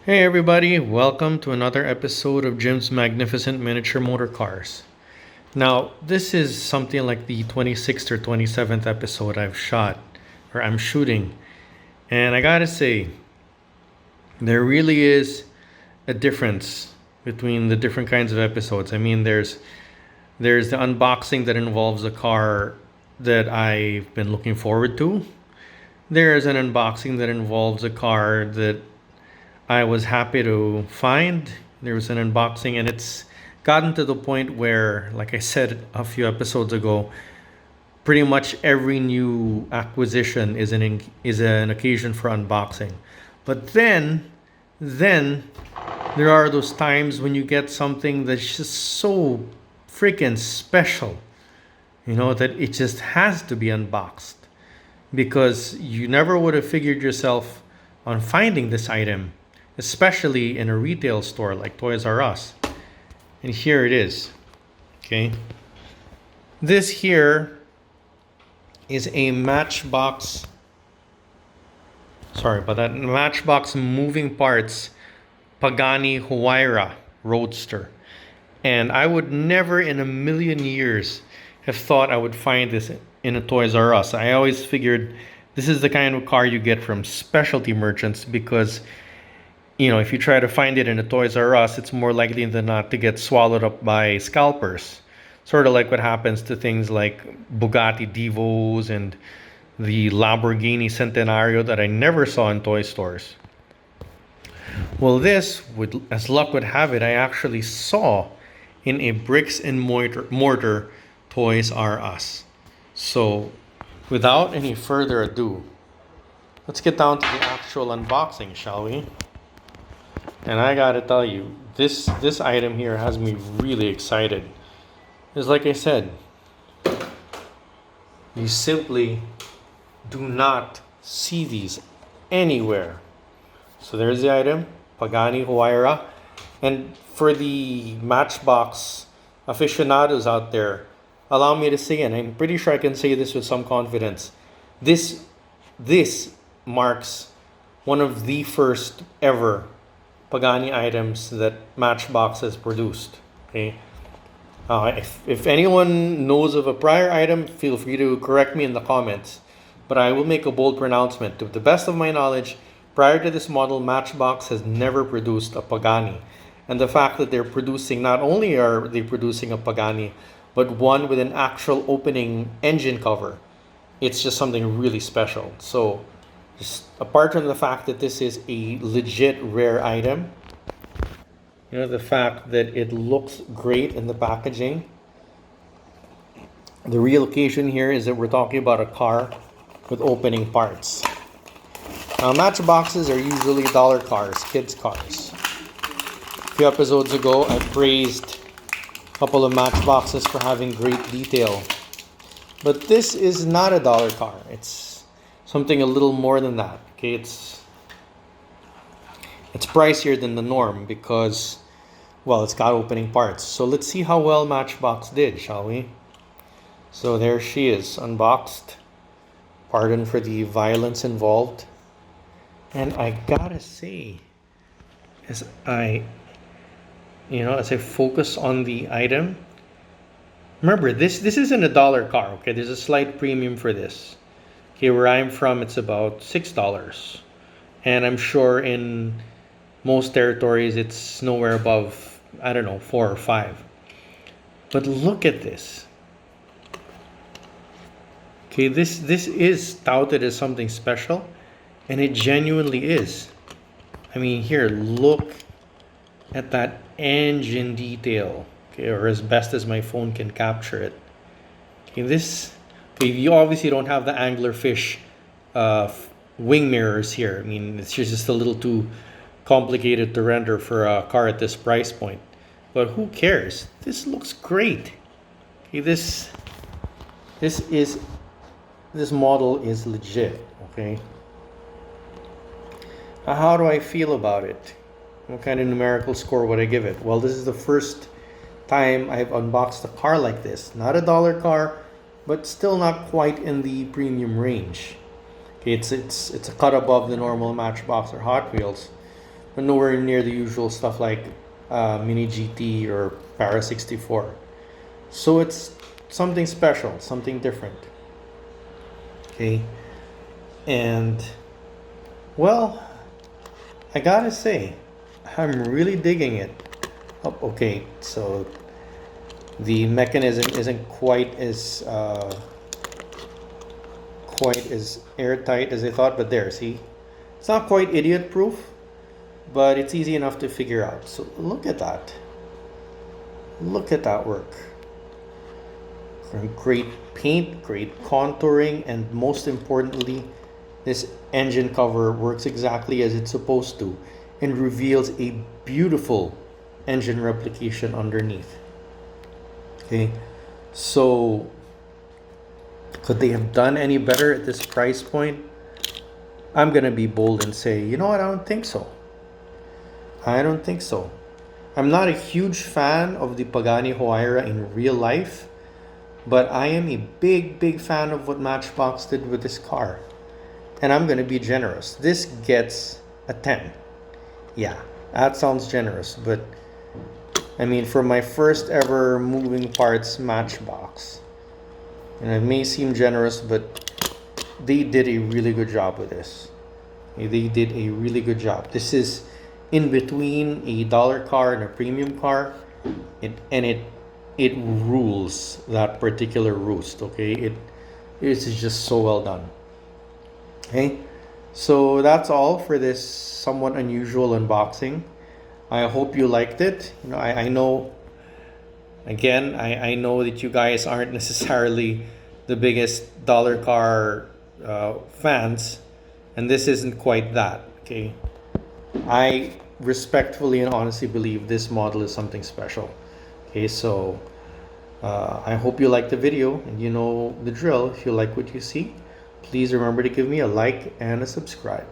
Hey everybody, welcome to another episode of Jim's Magnificent Miniature Motor Cars. Now, this is something like the 26th or 27th episode I've shot, or I'm shooting. And I gotta say, there really is a difference between the different kinds of episodes. I mean, there's the unboxing that involves a car that I've been looking forward to. There's an unboxing that involves a car that I was happy to find. There was an unboxing, and it's gotten to the point where, like I said a few episodes ago, pretty much every new acquisition is an occasion for unboxing. But then there are those times when you get something that's just so freaking special, that it just has to be unboxed because you never would have figured yourself on finding this item, especially in a retail store like Toys R Us. And here it is. Okay. This here is a Matchbox. Sorry about that. Matchbox moving parts Pagani Huayra Roadster. And I would never in a million years have thought I would find this in a Toys R Us. I always figured this is the kind of car you get from specialty merchants because if you try to find it in a Toys R Us, it's more likely than not to get swallowed up by scalpers. Sort of like what happens to things like Bugatti Divos and the Lamborghini Centenario that I never saw in toy stores. Well, this, as luck would have it, I actually saw in a bricks and mortar Toys R Us. So, without any further ado, let's get down to the actual unboxing, shall we? And I gotta tell you, this item here has me really excited. Because like I said, you simply do not see these anywhere. So there's the item, Pagani Huayra. And for the Matchbox aficionados out there, allow me to say, and I'm pretty sure I can say this with some confidence, this marks one of the first ever Pagani items that Matchbox has produced. Okay. If anyone knows of a prior item, feel free to correct me in the comments. But I will make a bold pronouncement. To the best of my knowledge, prior to this model, Matchbox has never produced a Pagani. And the fact that they're producing, not only are they producing a Pagani, but one with an actual opening engine cover, it's just something really special. So, just apart from the fact that this is a legit rare item, the fact that it looks great in the packaging. The real occasion here is that we're talking about a car with opening parts. Now, Matchboxes are usually dollar cars, kids' cars. A few episodes ago, I praised a couple of Matchboxes for having great detail. But this is not a dollar car. It's something a little more than that. Okay, it's pricier than the norm because, well, it's got opening parts. So let's see how well Matchbox did, shall we? So there she is, unboxed. Pardon for the violence involved. And I gotta say, as I focus on the item, remember, this isn't a dollar car, okay? There's a slight premium for this. Okay, where I'm from, it's about $6. And I'm sure in most territories, it's nowhere above, I don't know, 4 or 5. But look at this. Okay, this is touted as something special, and it genuinely is. I mean, here, look at that engine detail, okay, or as best as my phone can capture it. Okay, you obviously don't have the anglerfish wing mirrors here. I mean, it's just a little too complicated to render for a car at this price point. But who cares? This looks great. Okay, this model is legit. Okay. Now, how do I feel about it? What kind of numerical score would I give it? Well, this is the first time I've unboxed a car like this. Not a dollar car, but still not quite in the premium range. Okay, it's a cut above the normal Matchbox or Hot Wheels. nowhere near the usual stuff like Mini GT or Para 64. So it's something special, something different. Okay, and well, I gotta say, I'm really digging it. Oh, okay, so the mechanism isn't quite as airtight as I thought, but there, see, it's not quite idiot proof, but it's easy enough to figure out. So look at that. Look at that work. Great paint, great contouring, and most importantly, this engine cover works exactly as it's supposed to and reveals a beautiful engine replication underneath. Okay, so could they have done any better at this price point? I'm gonna be bold and say, you know what, I don't think so. I don't think so. I'm not a huge fan of the Pagani Huayra in real life, but I am a big fan of what Matchbox did with this car. And I'm gonna be generous. This gets a 10. Yeah, that sounds generous, but I mean, for my first ever moving parts Matchbox, and it may seem generous, but they did a really good job with this. They did a really good job. This is in between a dollar car and a premium car, it rules that particular roost. Okay, it is just so well done. Okay, so that's all for this somewhat unusual unboxing. I hope you liked it. You know, I know, again, I know that you guys aren't necessarily the biggest dollar car fans, and this isn't quite that. Okay, I respectfully and honestly believe this model is something special. Okay, so I hope you liked the video, and you know the drill. If you like what you see, please remember to give me a like and a subscribe.